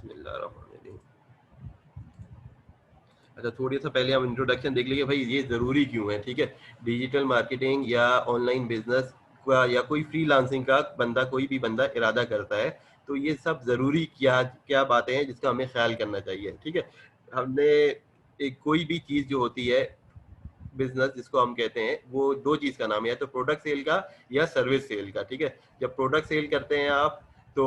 बिस्मिल्लाहिर्रहमानिर्रहीम। अच्छा, थोड़ी सा पहले हम इंट्रोडक्शन देख लीजिए भाई, ये ज़रूरी क्यों है, ठीक है? डिजिटल मार्केटिंग या ऑनलाइन बिज़नेस का या कोई फ्रीलांसिंग का बंदा, कोई भी बंदा इरादा करता है, तो ये सब ज़रूरी क्या क्या बातें हैं जिसका हमें ख़्याल करना चाहिए, ठीक है? हमने एक कोई भी चीज़ जो होती है, बिज़नेस जिसको हम कहते हैं, वो 2 चीज़ का नाम है, या तो प्रोडक्ट सेल का या सर्विस सेल का, ठीक है? जब प्रोडक्ट सेल करते हैं आप, तो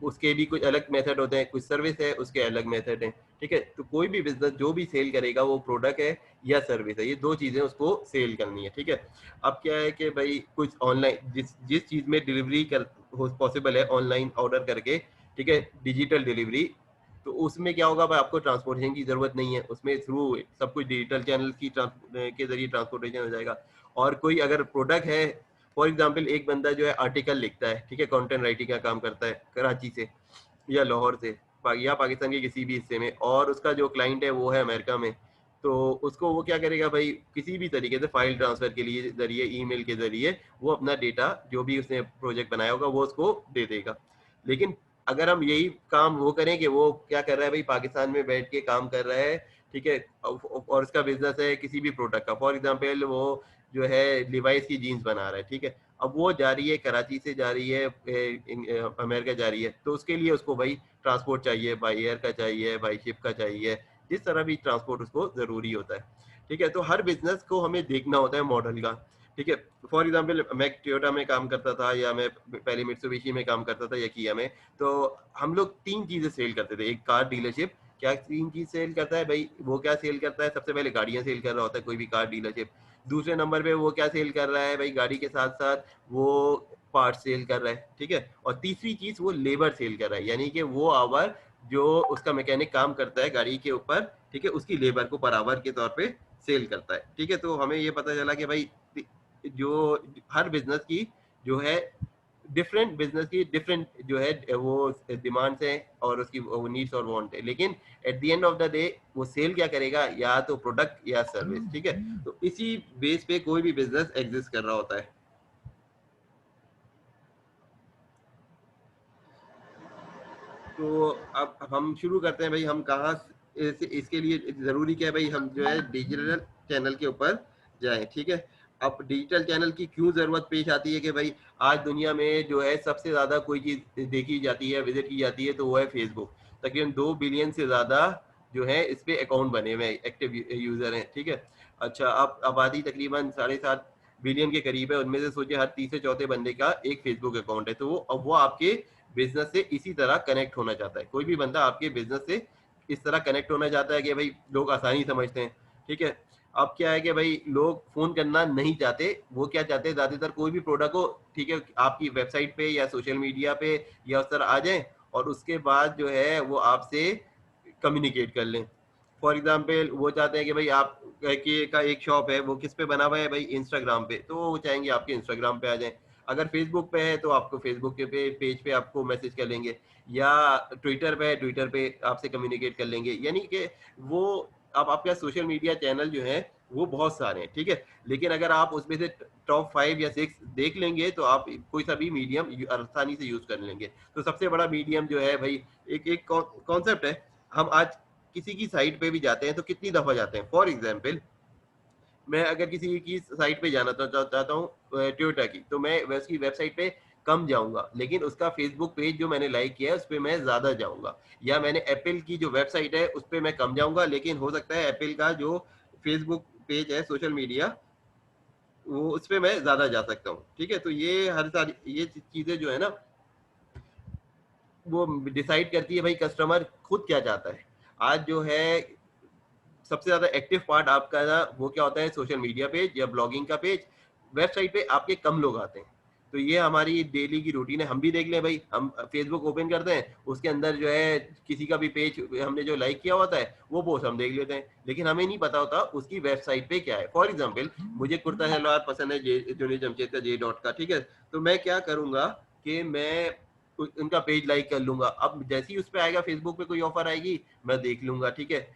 उसके भी कुछ अलग मेथड होते हैं, कुछ सर्विस है, उसके अलग मेथड हैं, ठीक है? तो कोई भी बिज़नेस जो भी सेल करेगा, वो प्रोडक्ट है या सर्विस है, ये 2 चीज़ें उसको सेल करनी है, ठीक है? अब क्या है कि भई कुछ ऑनलाइन जिस जिस चीज़ में डिलीवरी कर हो पॉसिबल है ऑनलाइन ऑर्डर करके, ठीक है? डिजिटल डिलीवरी, तो उसमें क्या होगा भाई, आपको ट्रांसपोर्टेशन की ज़रूरत नहीं है, उसमें थ्रू सब कुछ डिजिटल चैनल की के ज़रिए ट्रांसपोर्टेशन हो जाएगा। और कोई अगर प्रोडक्ट है, फॉर एग्ज़ाम्पल एक बंदा जो है आर्टिकल लिखता है, ठीक है? कंटेंट राइटिंग का काम करता है कराची से या लाहौर से या पाकिस्तान के किसी भी हिस्से में, और उसका जो क्लाइंट है वो है अमेरिका में, तो उसको वो क्या करेगा भाई, किसी भी तरीके से फाइल ट्रांसफ़र के लिए ज़रिए, ईमेल के ज़रिए वो अपना डेटा, जो भी उसने प्रोजेक्ट बनाया होगा, वो उसको दे देगा। लेकिन अगर हम यही काम वो करें कि वो क्या कर रहा है भाई, पाकिस्तान में बैठ के काम कर रहा है, ठीक है? और उसका बिजनेस है किसी भी प्रोडक्ट का, फॉर एग्जांपल वो जो है लिवाइस की जीन्स बना रहा है, ठीक है? अब वो जा रही है कराची से, जा रही है अमेरिका जा रही है, तो उसके लिए उसको भाई ट्रांसपोर्ट चाहिए, बाई एयर का चाहिए, बाई शिप का चाहिए, जिस तरह भी ट्रांसपोर्ट उसको ज़रूरी होता है, ठीक है? तो हर बिजनेस को हमें देखना होता है मॉडल का, ठीक है? फॉर एग्जांपल मैं टोयोटा में काम करता था, या मैं पहले मित्सुबिशी में काम करता था, या किया में, तो हम लोग 3 चीज़ें सेल करते थे। एक कार डीलरशिप, क्या 3 चीज़ सेल करता है भाई, वो क्या सेल करता है, सबसे पहले गाड़ियाँ सेल कर रहा होता है कोई भी कार डीलरशिप। दूसरे नंबर पे वो क्या सेल कर रहा है भाई, गाड़ी के साथ-साथ वो पार्ट्स सेल कर रहा है, ठीक है? और तीसरी चीज़ वो लेबर सेल कर रहा है, यानी कि वो आवर जो उसका मैकेनिक काम करता है गाड़ी के ऊपर, ठीक है? उसकी लेबर को पर आवर के तौर पे सेल करता है, ठीक है? तो हमें ये पता चला कि भाई जो हर बिज़नेस की जो है, डिफरेंट बिज़नेस की डिफरेंट जो है वो डिमांड्स हैं, और उसकी वो नीड्स और वांट है। लेकिन at the end of the day वो सेल क्या करेगा, या तो प्रोडक्ट या सर्विस, ठीक है? तो इसी बेस पे कोई भी बिज़नेस एग्ज़िस्ट कर रहा होता है। तो अब हम शुरू करते हैं भाई, हम कहाँ इसके लिए ज़रूरी क्या है भाई, हम जो है डिजिटल चैनल के ऊपर जाएँ, ठीक है? अब डिजिटल चैनल की क्यों ज़रूरत पेश आती है कि भाई आज दुनिया में जो है सबसे ज़्यादा कोई चीज़ देखी जाती है, विज़िट की जाती है, तो वो है फ़ेसबुक। तकरीबन 2 बिलियन से ज़्यादा जो है इस पे अकाउंट बने हुए हैं, एक्टिव यूज़र हैं, ठीक है? अच्छा, अब आबादी तकरीबन 7.5 बिलियन के करीब है, उनमें से सोचिए हर तीसरे चौथे बंदे का एक फ़ेसबुक अकाउंट है, तो वो आपके बिज़नेस से इसी तरह कनेक्ट होना चाहता है। कोई भी बंदा आपके बिज़नेस से इस तरह कनेक्ट होना चाहता है कि भाई लोग आसानी समझते हैं, ठीक है? अब क्या है कि भाई लोग फ़ोन करना नहीं चाहते, वो क्या चाहते हैं ज़्यादातर, कोई भी प्रोडक्ट हो, ठीक है, आपकी वेबसाइट पे या सोशल मीडिया पे या उस तरह आ जाएँ, और उसके बाद जो है वो आपसे कम्युनिकेट कर लें। फॉर एग्ज़ाम्पल वो चाहते हैं कि भाई आप की का एक शॉप है, वो किस पे बना हुआ है भाई, इंस्टाग्राम पे, तो वो चाहेंगे आपके इंस्टाग्राम पे आ जाएँ। अगर फ़ेसबुक पे है तो आपको फ़ेसबुक के पेज पे आपको मैसेज कर लेंगे, या ट्विटर पे है, ट्विटर पे आपसे कम्युनिकेट कर लेंगे। यानी कि वो, अब आपका सोशल मीडिया चैनल जो है वो बहुत सारे हैं, ठीक है? लेकिन अगर आप उसमें से टॉप 5 या 6 देख लेंगे, तो आप कोई सा भी मीडियम आसानी से यूज़ कर लेंगे। तो सबसे बड़ा मीडियम जो है भाई, एक एक कॉन्सेप्ट है, हम आज किसी की साइट पे भी जाते हैं तो कितनी दफ़ा जाते हैं? फॉर एग्ज़ाम्पल मैं अगर किसी की साइट पे जाना चाहता हूँ टोयोटा की, तो मैं उसकी वेबसाइट पे कम जाऊँगा, लेकिन उसका फ़ेसबुक पेज जो मैंने लाइक किया है, उस पे मैं ज़्यादा जाऊँगा। या मैंने एप्पल की जो वेबसाइट है, उस पे मैं कम जाऊँगा, लेकिन हो सकता है एप्पल का जो फ़ेसबुक पेज है, सोशल मीडिया, वो उस पे मैं ज़्यादा जा सकता हूँ। ठीक है? तो ये हर सारी ये चीज़ें जो है ना, वो डिसाइड करती है भाई कस्टमर खुद क्या चाहता है। आज जो है सबसे ज़्यादा एक्टिव पार्ट आपका ना वो क्या होता है, सोशल मीडिया पेज या ब्लॉगिंग का पेज, वेबसाइट पे आपके कम लोग आते हैं। तो ये हमारी डेली की रूटीन है, हम भी देख लें भाई, हम फेसबुक ओपन करते हैं, उसके अंदर जो है किसी का भी पेज हमने जो लाइक किया होता है, वो पोस्ट हम देख लेते हैं, लेकिन हमें नहीं पता होता उसकी वेबसाइट पे क्या है। फॉर एग्जाम्पल मुझे कुर्ता सलवार पसंद है, जूनियर जमशेद का जे डॉट का, ठीक है? तो मैं क्या करूंगा कि मैं उनका पेज लाइक कर लूंगा, अब जैसे ही उस पे आएगा फेसबुक पे कोई ऑफर आएगी, मैं देख लूंगा, ठीक है?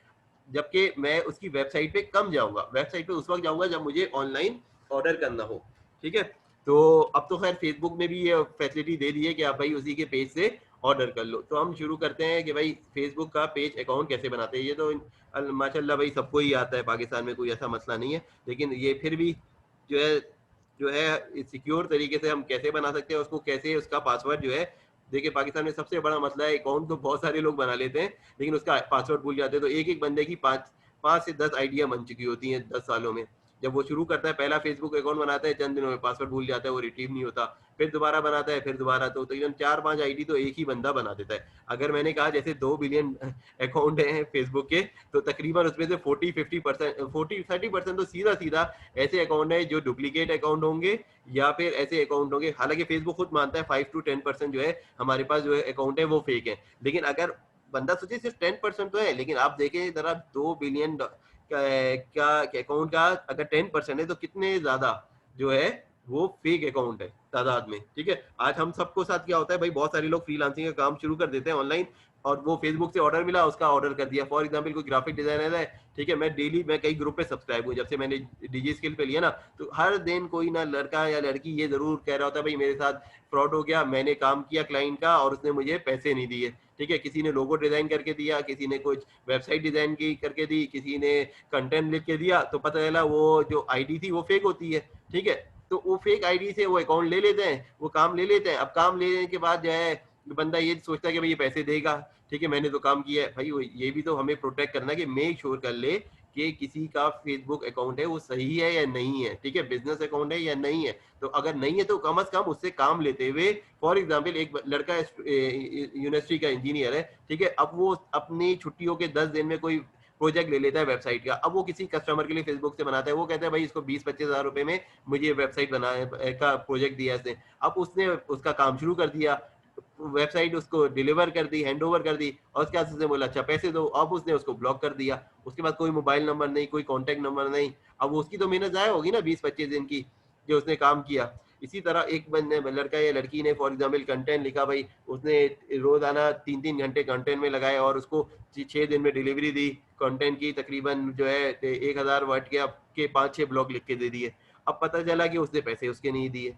जबकि मैं उसकी वेबसाइट पे कम जाऊँगा, वेबसाइट पे उस वक़्त जाऊँगा जब मुझे ऑनलाइन ऑर्डर करना हो, ठीक है? तो अब तो ख़ैर फ़ेसबुक ने भी ये फैसिलिटी दे दी है कि आप भाई उसी के पेज से ऑर्डर कर लो। तो हम शुरू करते हैं कि भाई फेसबुक का पेज अकाउंट कैसे बनाते हैं। ये तो माशाल्लाह भाई सबको ही आता है, पाकिस्तान में कोई ऐसा मसला नहीं है। लेकिन ये फिर भी जो है सिक्योर तरीके से हम कैसे बना सकते हैं, उसको कैसे उसका पासवर्ड जो है, देखिए पाकिस्तान में सबसे बड़ा मसला है अकाउंट तो बहुत सारे लोग बना लेते हैं लेकिन उसका पासवर्ड भूल जाते हैं। तो एक एक बंदे की 5 से 10 आइडिया बन चुकी होती हैं 10 सालों में। जब वो शुरू करता है पहला फेसबुक अकाउंट बनाता है, चंद दिनों में पासवर्ड भूल जाता है, वो रिट्रीव नहीं होता। फिर दोबारा बनाता है, फिर दोबारा, तो तकरीबन 4-5 आईडी तो एक ही बंदा बना देता है। अगर मैंने कहा जैसे 2 बिलियन अकाउंट हैं फेसबुक के, तो तकरीबन उसमें से 40-50%, 40-30% तो सीधा सीधा ऐसे अकाउंट है जो डुप्लीकेट अकाउंट होंगे, या फिर ऐसे अकाउंट होंगे, हालांकि फेसबुक खुद मानता है 5 to 10% जो है हमारे पास जो है अकाउंट है वो फेक है। लेकिन अगर बंदा सोचे सिर्फ 10% तो है, लेकिन आप देखें जरा 2 बिलियन का अकाउंट का अगर 10% है तो कितने ज्यादा जो है वो फेक अकाउंट है तादाद में। ठीक है, आज हम सबको साथ क्या होता है भाई, बहुत सारे लोग फ्रीलांसिंग का काम शुरू कर देते हैं ऑनलाइन, और वो फेसबुक से ऑर्डर मिला उसका ऑर्डर कर दिया। फॉर एग्जांपल कोई ग्राफिक डिजाइनर है, ठीक है, मैं कई ग्रुप पे सब्सक्राइब हूँ जब से मैंने डीजी स्किल पे लिया ना, तो हर दिन कोई ना लड़का या लड़की ये जरूर कह रहा होता है भाई मेरे साथ फ्रॉड हो गया, मैंने काम किया क्लाइंट का और उसने मुझे पैसे नहीं दिए। ठीक है, किसी ने लोगो डिजाइन करके दिया, किसी ने कुछ वेबसाइट डिजाइन की करके दी, किसी ने कंटेंट लिख के दिया, तो पता चला वो जो आईडी थी वो फेक होती है। ठीक है, तो वो फेक आईडी से वो अकाउंट ले लेते हैं, वो काम ले लेते हैं। अब काम लेने के बाद जो है बंदा ये सोचता है कि भाई ये पैसे देगा, ठीक है मैंने तो काम किया है। भाई ये भी तो हमें प्रोटेक्ट करना है कि मेक श्योर कर ले कि किसी का फेसबुक अकाउंट है वो सही है या नहीं है। ठीक है, बिजनेस अकाउंट है या नहीं है। तो अगर नहीं है तो कम से कम उससे काम लेते हुए, फॉर एग्जांपल एक लड़का यूनिवर्सिटी का इंजीनियर है, ठीक है, अब वो अपनी छुट्टियों के 10 दिन में कोई प्रोजेक्ट ले लेता है वेबसाइट का। अब वो किसी कस्टमर के लिए फेसबुक से बनाता है, वो कहता है भाई इसको 20-25 हजार रुपए में मुझे वेबसाइट बनाने का प्रोजेक्ट दिया इसने। अब उसने उसका काम शुरू कर दिया, वेबसाइट उसको डिलीवर कर दी, हैंड ओवर कर दी, और उसके बाद उसने बोला अच्छा पैसे दो। अब उसने उसको ब्लॉक कर दिया, उसके बाद कोई मोबाइल नंबर नहीं, कोई कॉन्टेक्ट नंबर नहीं। अब उसकी तो मेहनत जाया होगी ना 20-25 दिन की जो उसने काम किया। इसी तरह एक बंदे लड़का या लड़की ने फॉर एग्जाम्पल कंटेंट लिखा, भाई उसने रोजाना 3-3 घंटे कंटेंट में लगाए और उसको 6 दिन में डिलीवरी दी कंटेंट की, तकरीबन जो है 1000 वर्ड के 5-6 ब्लॉग लिख के दे दिए। अब पता चला कि उसने पैसे उसके नहीं दिए।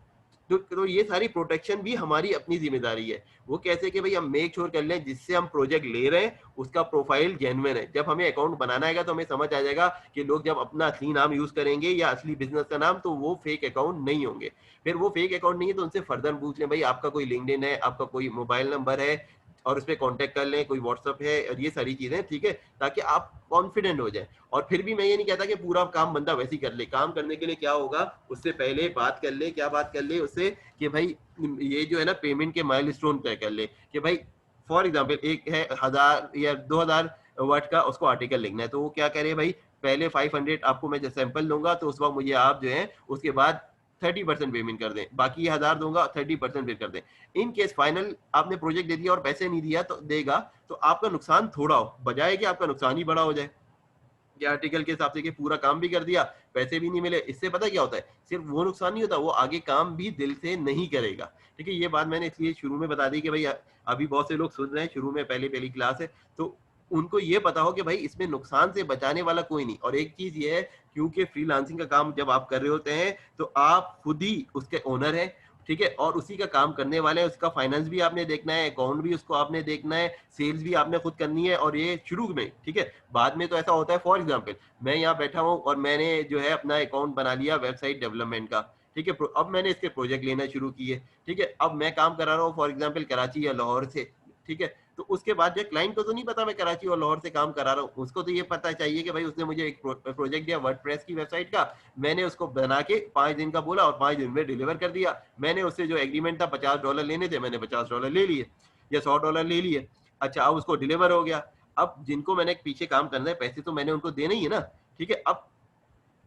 तो ये सारी प्रोटेक्शन भी हमारी अपनी जिम्मेदारी है। वो कैसे कि भाई हम मेक श्योर कर लें जिससे हम प्रोजेक्ट ले रहे हैं उसका प्रोफाइल जेन्युइन है। जब हमें अकाउंट बनाना आएगा तो हमें समझ आ जाएगा कि लोग जब अपना असली नाम यूज करेंगे या असली बिजनेस का नाम, तो वो फेक अकाउंट नहीं होंगे। फिर वो फेक अकाउंट नहीं है तो उनसे फर्दर पूछ लें भाई आपका कोई लिंक्डइन है, आपका कोई मोबाइल नंबर है, और उस पर कॉन्टेक्ट कर लें, कोई व्हाट्सअप है, और ये सारी चीजें, ठीक है, ताकि आप कॉन्फिडेंट हो जाए। और फिर भी मैं ये नहीं कहता कि पूरा काम बंदा वैसे ही कर ले। काम करने के लिए क्या होगा, उससे पहले बात कर ले, क्या बात कर ले उससे कि भाई ये जो है ना पेमेंट के माइलस्टोन तय कर ले कि भाई फॉर एग्जांपल एक है 1000 या 2000 वर्ड का उसको आर्टिकल लिखना है, तो वो क्या करे भाई, पहले 500 आपको मैं सैंपल दूंगा तो उस वक्त मुझे आप जो है उसके बाद 30% पेमेंट कर दें, बाकी 1000 दूंगा 30% फिर कर दें। इन केस फाइनल आपने प्रोजेक्ट दे दिया और पैसे नहीं दिया तो देगा, तो आपका नुकसान थोड़ा हो बजाय कि आपका नुकसान ही बड़ा हो जाए। ये आर्टिकल के हिसाब से कि पूरा काम भी कर दिया, पैसे भी नहीं मिले, इससे पता क्या होता है, सिर्फ वो नुकसान नहीं होता, वो आगे काम भी दिल से नहीं करेगा। ठीक है, ये बात मैंने इसलिए शुरू में बता दी कि भाई अभी बहुत से लोग सुन रहे हैं, शुरू में पहली पहली क्लास है, तो उनको ये पता हो कि भाई इसमें नुकसान से बचाने वाला कोई नहीं। और एक चीज ये है, क्योंकि फ्रीलांसिंग का काम जब आप कर रहे होते हैं तो आप खुद ही उसके ओनर हैं, ठीक है, और उसी का काम करने वाले हैं। उसका फाइनेंस भी आपने देखना है, अकाउंट भी उसको आपने देखना है, सेल्स भी आपने खुद करनी है। और ये शुरू में, ठीक है, बाद में तो ऐसा होता है, फॉर एग्जांपल मैं यहाँ बैठा हूँ और मैंने जो है अपना अकाउंट बना लिया वेबसाइट डेवलपमेंट का, ठीक है, अब मैंने इसके प्रोजेक्ट लेना शुरू किए, ठीक है, अब मैं काम करा रहा हूँ फॉर एग्जांपल कराची या लाहौर से, ठीक है, तो उसके बाद जो क्लाइंट को तो नहीं पता मैं कराची और लाहौर से काम करा रहा हूँ, उसको तो ये पता चाहिए कि भाई उसने मुझे एक प्रोजेक्ट दिया वर्डप्रेस की वेबसाइट का, मैंने उसको बना के 5 दिन का बोला और 5 दिन में डिलीवर कर दिया। मैंने उससे जो एग्रीमेंट था $50 लेने थे, मैंने $50 ले लिए या $100 ले लिए। अच्छा, अब उसको डिलीवर हो गया। अब जिनको मैंने पीछे काम करना है, पैसे तो मैंने उनको देने ही है ना, ठीक है। अब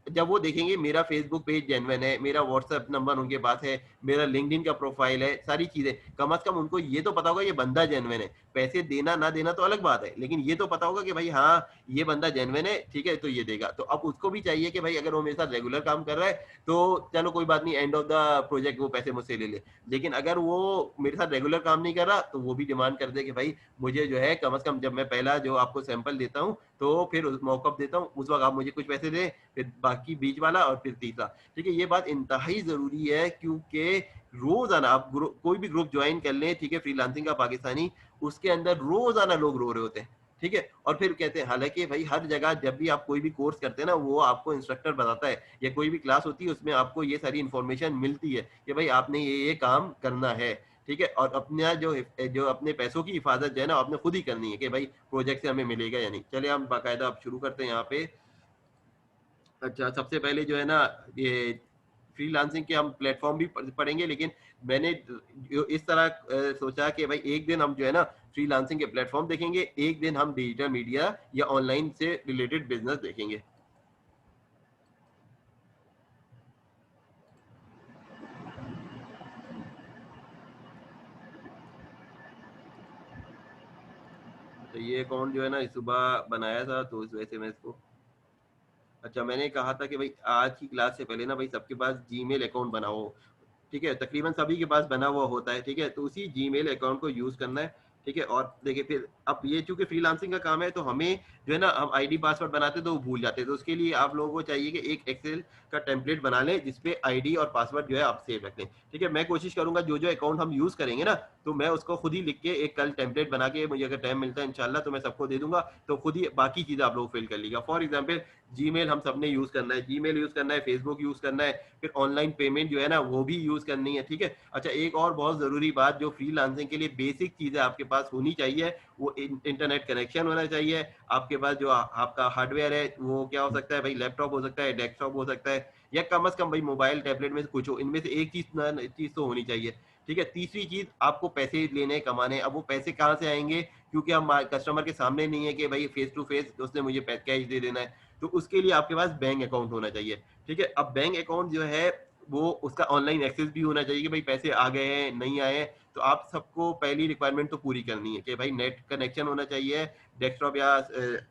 जब वो देखेंगे मेरा फेसबुक पेज जेन्युइन है, मेरा व्हाट्सएप नंबर उनके पास है, मेरा लिंक्डइन का प्रोफाइल है, सारी चीजें, कम से कम उनको ये तो पता होगा ये बंदा जेन्युइन है। पैसे देना ना देना तो अलग बात है, लेकिन ये तो पता होगा कि भाई हाँ ये बंदा जेन्युइन है, ठीक है, तो ये देगा। तो अब उसको भी चाहिए कि भाई अगर वो मेरे साथ रेगुलर काम कर रहा है तो चलो कोई बात नहीं, एंड ऑफ द प्रोजेक्ट वो पैसे मुझसे ले ले। लेकिन अगर वो मेरे साथ रेगुलर काम नहीं कर रहा तो वो भी डिमांड कर दे कि भाई मुझे जो है कम से कम, जब मैं पहला जो आपको सैंपल देता हूँ तो फिर मौका देता हूँ, उस वक्त आप मुझे कुछ पैसे दें, फिर बाकी बीच वाला और फिर तीसरा। ठीक है, ये बात इंतहाई जरूरी है, क्योंकि रोज़ाना आप कोई भी ग्रुप जॉइन कर लें, ठीक है, फ्रीलांसिंग का पाकिस्तानी, उसके अंदर रोज़ाना लोग रो रहे होते हैं, ठीक है? और फिर कहते हैं, हालाँकि भई हर जगह जब भी आप कोई भी कोर्स करते हैं ना, वो आपको इंस्ट्रक्टर बताता है या कोई भी क्लास होती है, उसमें आपको ये सारी इन्फॉर्मेशन मिलती है कि भई आपने ये काम करना है, ठीक है? और अपना जो अपने पैसों की हिफाज़त जो है ना, आपने खुद ही करनी है कि भई प्रोजेक्ट से हमें मिलेगा या नहीं। चलिए हम बाकायदा अब शुरू करते हैं यहाँ पे। अच्छा, सबसे पहले जो है ना, ये फ्रीलांसिंग के हम प्लेटफ़ॉर्म भी पढ़ेंगे, लेकिन मैंने जो इस तरह सोचा कि भाई एक दिन हम जो है ना फ्रीलांसिंग के प्लेटफ़ॉर्म देखेंगे, एक दिन हम डिजिटल मीडिया या ऑनलाइन से रिलेटेड बिज़नेस देखेंगे। तो ये अकाउंट जो है ना सुबह बनाया था, तो इस वजह से मैं इसको अच्छा, मैंने कहा था कि भाई आज की क्लास से पहले ना भाई सबके पास जीमेल अकाउंट बना हो, ठीक है? तकरीबन सभी के पास बना हुआ होता है, ठीक है? तो उसी जीमेल अकाउंट को यूज़ करना है, ठीक है? और देखिए फिर अब ये चूँकि फ्रीलांसिंग का काम है, तो हमें जो है ना हम आईडी पासवर्ड बनाते हैं तो वो भूल जाते हैं। तो उसके लिए आप लोगों को चाहिए कि एक एक्सेल का टेम्पलेट बना लें जिसपे आईडी और पासवर्ड जो है आप सेव रख लें, ठीक है? मैं कोशिश करूँगा जो अकाउंट हम यूज़ करेंगे ना, तो मैं उसको खुद ही लिख के एक कल टेम्पलेट बना के, मुझे अगर टाइम मिलता है इंशाल्लाह, तो मैं सबको दे दूँगा, तो खुद ही बाकी चीज़ें आप लोग फिल कर लीजिएगा। फॉर एग्ज़ाम्पल जीमेल हम सबने यूज़ करना है, जीमेल यूज़ करना है, फेसबुक यूज़ करना है, फिर ऑनलाइन पेमेंट जो है ना वो भी यूज़ करनी है, ठीक है? अच्छा, एक और बहुत ज़रूरी बात जो फ्रीलांसिंग के लिए बेसिक चीज़ें आपके पास होनी चाहिए, वो इंटरनेट कनेक्शन होना चाहिए। आपके पास जो आपका हार्डवेयर है वो क्या हो सकता है भाई, लैपटॉप हो सकता है, डेस्कटॉप हो सकता है, या कम से कम भाई मोबाइल, टैबलेट में से कुछ हो, इनमें से एक चीज़ तो होनी चाहिए, ठीक है? तीसरी चीज़, आपको पैसे लेने कमाने, अब वो पैसे कहाँ से आएँगे, क्योंकि हम कस्टमर के सामने नहीं है कि भाई फेस टू फेस उसने मुझे कैश दे देना है। तो उसके लिए आपके पास बैंक अकाउंट होना चाहिए, ठीक है? अब बैंक अकाउंट जो है वो उसका ऑनलाइन एक्सेस भी होना चाहिए कि भाई पैसे आ गए हैं, नहीं आए हैं। तो आप सबको पहली रिक्वायरमेंट तो पूरी करनी है कि भाई नेट कनेक्शन होना चाहिए, डेस्कटॉप या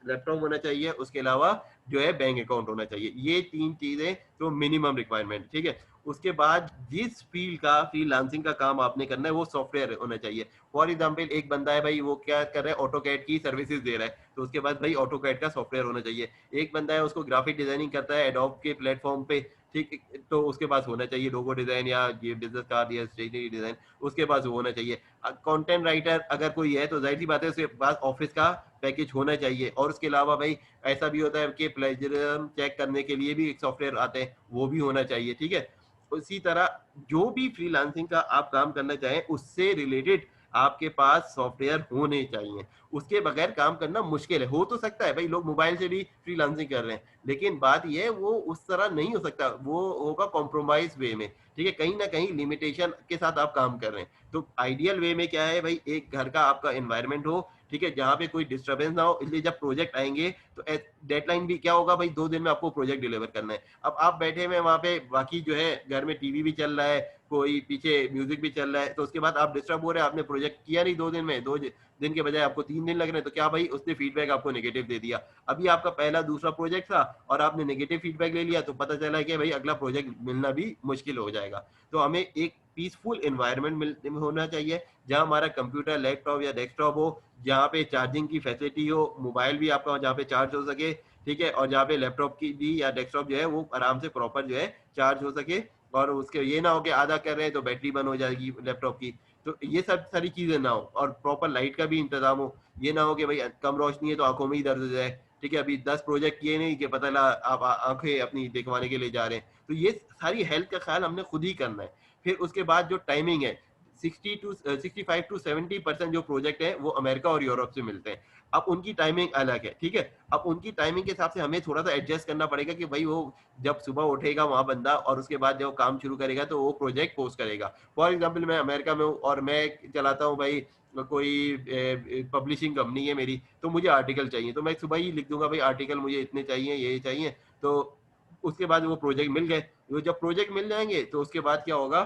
लैपटॉप होना चाहिए, उसके अलावा जो है बैंक अकाउंट होना चाहिए। ये 3 चीज़ें तो मिनिमम रिक्वायरमेंट, ठीक है? उसके बाद जिस फ़ील्ड का फ्रीलांसिंग का काम आपने करना है वो सॉफ्टवेयर होना चाहिए। फॉर एग्ज़ाम्पल एक बंदा है भाई, वो क्या कर रहा है, ऑटोकैड की सर्विसेज़ दे रहा है, तो उसके बाद भाई ऑटोकैड का सॉफ्टवेयर होना चाहिए। एक बंदा है उसको ग्राफिक डिजाइनिंग करता है एडोब के प्लेटफॉर्म पे, ठीक, तो उसके पास होना चाहिए लोगो डिजाइन या ये बिजनेस कार्ड या स्टेशनरी डिजाइन, उसके पास वो होना चाहिए। कंटेंट राइटर अगर कोई है तो जाहिर सी बात है उसके पास ऑफिस का पैकेज होना चाहिए। और उसके अलावा भाई ऐसा भी होता है कि प्लेजरिज्म चेक करने के लिए भी एक सॉफ्टवेयर आते हैं, वो भी होना चाहिए, ठीक है? उसी तरह जो भी फ्रीलांसिंग का आप काम करना चाहें उससे रिलेटेड आपके पास सॉफ्टवेयर होने चाहिए। उसके बगैर काम करना मुश्किल है। हो तो सकता है भाई, लोग मोबाइल से भी फ्रीलांसिंग कर रहे हैं, लेकिन बात ये है वो उस तरह नहीं हो सकता, वो होगा कॉम्प्रोमाइज़ वे में, ठीक है? कहीं न कहीं लिमिटेशन के साथ आप काम कर रहे हैं। तो आइडियल वे में क्या है भाई, एक घर का आपका एनवायरनमेंट हो, ठीक है? जहाँ पे कोई डिस्टर्बेंस ना हो, इसलिए जब प्रोजेक्ट आएँगे तो डेडलाइन भी क्या होगा भाई, 2 दिन में आपको प्रोजेक्ट डिलीवर करना है। अब आप बैठे हुए हैं वहाँ पे, बाकी जो है घर में टीवी भी चल रहा है, कोई पीछे म्यूज़िक भी चल रहा है, तो उसके बाद आप डिस्टर्ब हो रहे हैं, आपने प्रोजेक्ट किया नहीं 2 दिन में, 2 दिन के बजाय आपको 3 दिन लग रहे हैं, तो क्या भाई उसने फीडबैक आपको नेगेटिव दे दिया। अभी आपका पहला दूसरा प्रोजेक्ट था और आपने नेगेटिव फीडबैक ले लिया, तो पता चला कि भाई अगला प्रोजेक्ट मिलना भी मुश्किल हो जाएगा। तो हमें एक पीसफुल एनवायरनमेंट होना चाहिए, जहाँ हमारा कंप्यूटर, लैपटॉप या डेस्कटॉप हो, जहाँ पे चार्जिंग की फैसिलिटी हो, मोबाइल भी आपका जहाँ पे चार्ज हो सके, ठीक है? और जहाँ पे लैपटॉप की भी या डेस्कटॉप जो है वो आराम से प्रॉपर जो है चार्ज हो सके, और उसके ये ना हो कि आधा कर रहे हैं तो बैटरी बंद हो जाएगी लैपटॉप की। तो ये सब सारी चीज़ें ना हो, और प्रॉपर लाइट का भी इंतज़ाम हो। ये ना हो कि भाई कम रोशनी है तो आँखों में ही दर्द हो जाए, ठीक है? अभी 10 प्रोजेक्ट किए नहीं कि पता लगा आप आँखें अपनी दिखवाने के लिए जा रहे हैं। तो ये सारी हेल्थ का ख़्याल हमने खुद ही करना है। फिर उसके बाद जो टाइमिंग है, 65 टू 70% जो प्रोजेक्ट है वो अमेरिका और यूरोप से मिलते हैं। अब उनकी टाइमिंग अलग है, ठीक है? अब उनकी टाइमिंग के हिसाब से हमें थोड़ा-सा एडजस्ट करना पड़ेगा कि भई वो जब सुबह उठेगा वहाँ बंदा और उसके बाद जब काम शुरू करेगा तो वो प्रोजेक्ट पोस्ट करेगा। फॉर एग्ज़ाम्पल मैं अमेरिका में हूँ और मैं चलाता हूँ भाई कोई पब्लिशिंग कंपनी है मेरी, तो मुझे आर्टिकल चाहिए, तो मैं सुबह ही लिख दूँगा भाई आर्टिकल मुझे इतने चाहिए, ये चाहिए, तो उसके बाद वो प्रोजेक्ट मिल गए। वो जब प्रोजेक्ट मिल जाएँगे तो उसके बाद क्या होगा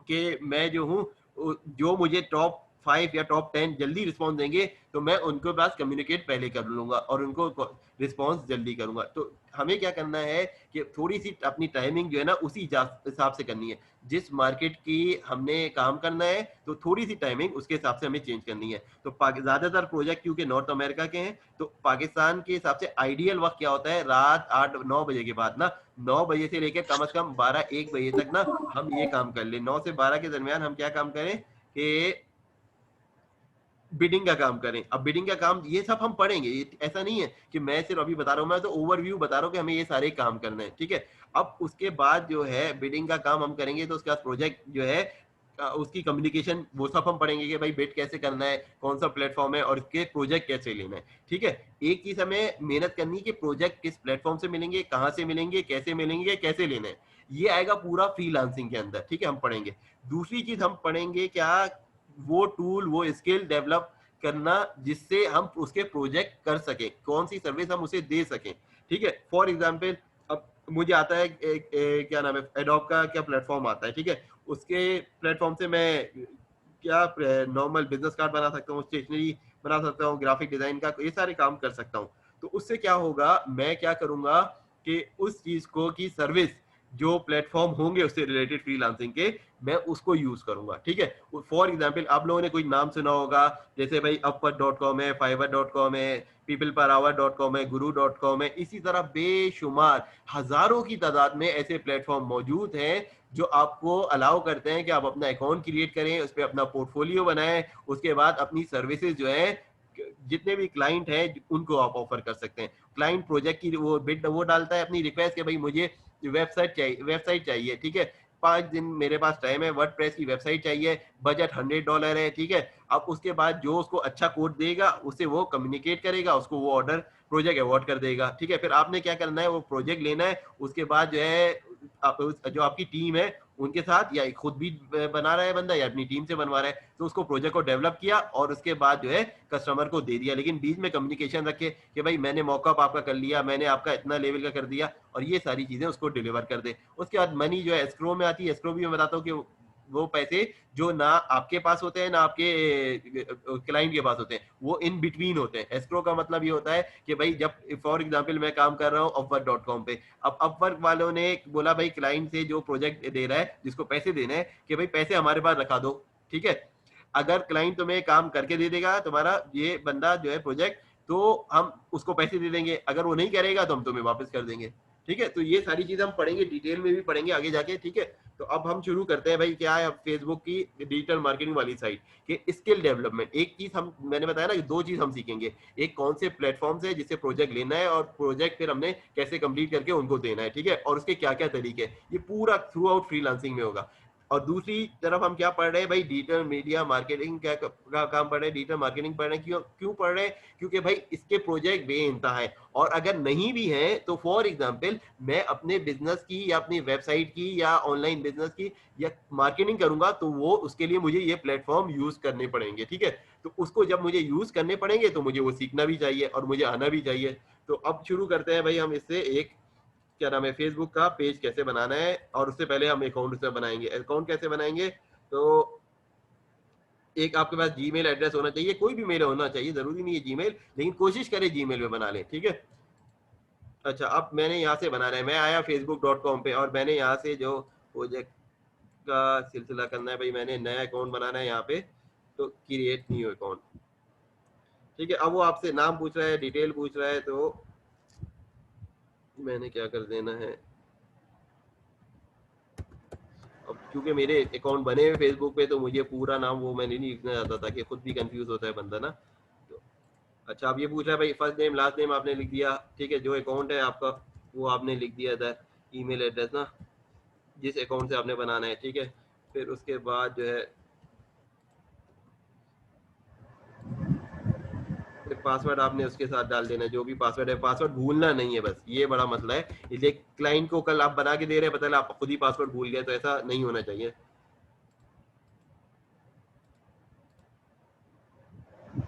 कि मैं जो हूँ जो मुझे टॉप 5 या टॉप 10 जल्दी रिस्पॉन्स देंगे तो मैं उनके पास कम्युनिकेट पहले कर लूंगा और उनको रिस्पॉन्स जल्दी करूंगा। तो हमें क्या करना है कि थोड़ी सी अपनी टाइमिंग जो है ना उसी हिसाब से करनी है। जिस मार्केट की हमने काम करना है तो थोड़ी सी टाइमिंग उसके हिसाब से हमें चेंज करनी है। तो ज्यादातर प्रोजेक्ट क्योंकि नॉर्थ अमेरिका के हैं तो पाकिस्तान के हिसाब से आइडियल वक्त क्या होता है, रात 8-9 बजे के बाद ना, 9 बजे से लेकर कम से कम 12-1 बजे तक ना हम ये काम कर ले। 9 से 12 के दरमियान हम क्या काम करें कि बिडिंग का काम करें। अब बिडिंग का काम ये सब हम पढ़ेंगे, ऐसा नहीं है कि मैं सिर्फ अभी बता रहा हूँ, मैं तो ओवरव्यू बता रहा हूँ कि हमें ये सारे काम करने हैं, ठीक है। अब उसके बाद जो है बिडिंग का काम हम करेंगे तो उसके बाद प्रोजेक्ट जो है उसकी कम्युनिकेशन वो सब हम पढ़ेंगे कि भाई बिड कैसे करना है, कौन सा प्लेटफॉर्म है और इसके प्रोजेक्ट कैसे लेना है, ठीक है। एक चीज हमें मेहनत करनी है कि प्रोजेक्ट किस प्लेटफॉर्म से मिलेंगे, कहाँ से मिलेंगे, कैसे लेने हैं, ये आएगा पूरा फ्रीलांसिंग के अंदर, ठीक है, हम पढ़ेंगे। दूसरी चीज हम पढ़ेंगे क्या, वो टूल वो स्किल डेवलप करना जिससे हम उसके प्रोजेक्ट कर सकें, कौन सी सर्विस हम उसे दे सकें, ठीक है। फॉर एग्जांपल अब मुझे आता है क्या नाम है एडोब का क्या प्लेटफॉर्म आता है, ठीक है, उसके प्लेटफॉर्म से मैं क्या नॉर्मल बिजनेस कार्ड बना सकता हूँ, स्टेशनरी बना सकता हूँ, ग्राफिक डिजाइन का ये सारे काम कर सकता हूँ। तो उससे क्या होगा, मैं क्या करूंगा कि उस चीज को की सर्विस जो प्लेटफॉर्म होंगे उससे रिलेटेड फ्रीलांसिंग के, मैं उसको यूज करूंगा, ठीक है। फॉर एग्जांपल आप लोगों ने कोई नाम सुना होगा, जैसे भाई upwork.com है, fiverr.com है, peopleperhour.com है, guru.com है, इसी तरह बेशुमार हजारों की तादाद में ऐसे प्लेटफॉर्म मौजूद हैं जो आपको अलाउ करते हैं कि आप अपना अकाउंट क्रिएट करें, उस पर अपना पोर्टफोलियो बनाएं, उसके बाद अपनी सर्विसेज जो है जितने भी क्लाइंट हैं उनको आप ऑफर कर सकते हैं। क्लाइंट प्रोजेक्ट की वो बिड वो डालता है अपनी रिक्वेस्ट के भाई मुझे वेबसाइट चाहिए, ठीक है, 5 दिन मेरे पास टाइम है, वर्डप्रेस की वेबसाइट चाहिए, बजट $100 है, ठीक है। अब उसके बाद जो उसको अच्छा कोड देगा उससे वो कम्युनिकेट करेगा, उसको वो ऑर्डर प्रोजेक्ट अवॉर्ड कर देगा, ठीक है। फिर आपने क्या करना है, वो प्रोजेक्ट लेना है, उसके बाद जो है जो आपकी टीम है उनके साथ, या खुद भी बना रहा है बंदा या अपनी टीम से बनवा रहा है, तो उसको प्रोजेक्ट को डेवलप किया और उसके बाद जो है कस्टमर को दे दिया। लेकिन बीच में कम्युनिकेशन रखे कि भाई मैंने मॉकअप आपका कर लिया, मैंने आपका इतना लेवल का कर दिया, और ये सारी चीजें उसको डिलीवर कर दे। उसके बाद मनी जो है एस्क्रो में आती है, एस्क्रो भी मैं बताता हूँ कि वो पैसे जो ना आपके पास होते हैं ना आपके क्लाइंट के पास होते हैं, वो इन बिटवीन होते हैं। एस्क्रो का मतलब ये होता है कि भाई जब फॉर एग्जांपल मैं काम कर रहा हूँ upwork.com पे, अब अपवर्क वालों ने बोला भाई क्लाइंट से जो प्रोजेक्ट दे रहा है जिसको पैसे देने हैं कि भाई पैसे हमारे पास रखा दो, ठीक है। अगर क्लाइंट तुम्हें काम करके दे देगा तुम्हारा ये बंदा जो है प्रोजेक्ट, तो हम उसको पैसे दे देंगे, अगर वो नहीं करेगा तो हम तुम्हें वापस कर देंगे, ठीक है। तो ये सारी चीजें हम पढ़ेंगे, डिटेल में भी पढ़ेंगे आगे जाके, ठीक है। तो अब हम शुरू करते हैं भाई, क्या है अब फेसबुक की डिजिटल मार्केटिंग वाली साइड के स्किल डेवलपमेंट। एक चीज हम मैंने बताया ना कि 2 चीज हम सीखेंगे, एक कौन से प्लेटफॉर्म से जिससे प्रोजेक्ट लेना है और प्रोजेक्ट फिर हमने कैसे कंप्लीट करके उनको देना है, ठीक है, और उसके क्या क्या तरीके, ये पूरा थ्रू आउट फ्रीलांसिंग में होगा। और दूसरी तरफ हम क्या पढ़ रहे हैं भाई, डिजिटल मीडिया मार्केटिंग का काम पढ़ रहे हैं, डिजिटल मार्केटिंग पढ़ रहे हैं। क्यों क्यों पढ़ रहे हैं, क्योंकि भाई इसके प्रोजेक्ट बेइंतहा है, और अगर नहीं भी है तो फॉर एग्जांपल मैं अपने बिजनेस की या अपनी वेबसाइट की या ऑनलाइन बिजनेस की या मार्केटिंग करूंगा तो वो उसके लिए मुझे ये प्लेटफॉर्म यूज करने पड़ेंगे, ठीक है। तो उसको जब मुझे यूज करने पड़ेंगे तो मुझे वो सीखना भी चाहिए और मुझे आना भी चाहिए। तो अब शुरू करते हैं भाई हम इससे, एक क्या नाम है फेसबुक का पेज कैसे बनाना है, और उससे पहले हम अकाउंट से बनाएंगे। अकाउंट कैसे बनाएंगे, तो एक आपके पास जीमेल एड्रेस होना चाहिए, कोई भी मेल होना चाहिए, जरूरी नहीं है जीमेल, लेकिन कोशिश करें जीमेल में बना लें, ठीक है। अच्छा अब मैंने यहाँ से बनाना है, मैं आया facebook.com पे और मैंने यहाँ से जो प्रोजेक्ट का सिलसिला करना है भाई, मैंने नया अकाउंट बनाना है यहाँ पे, तो क्रिएट न्यू अकाउंट, ठीक है। अब वो आपसे नाम पूछ रहा है, डिटेल पूछ रहा है, तो मैंने क्या कर देना है, अब क्योंकि मेरे अकाउंट बने हुए फेसबुक पे तो मुझे पूरा नाम वो मैंने नहीं लिखना चाहता था कि खुद भी कंफ्यूज होता है बंदा ना। तो अच्छा अब ये पूछ रहा है भाई फर्स्ट नेम लास्ट नेम आपने लिख दिया, ठीक है, जो अकाउंट है आपका वो आपने लिख दिया था, ईमेल एड्रेस ना जिस अकाउंट से आपने बनाना है, ठीक है। फिर उसके बाद जो है फिर पासवर्ड आपने उसके साथ डाल देना है, जो भी पासवर्ड है, पासवर्ड भूलना नहीं है, बस ये बड़ा मसला है। इसलिए क्लाइंट को कल आप बना के दे रहे हैं, पता है आप खुद ही पासवर्ड भूल गए, तो ऐसा नहीं होना चाहिए।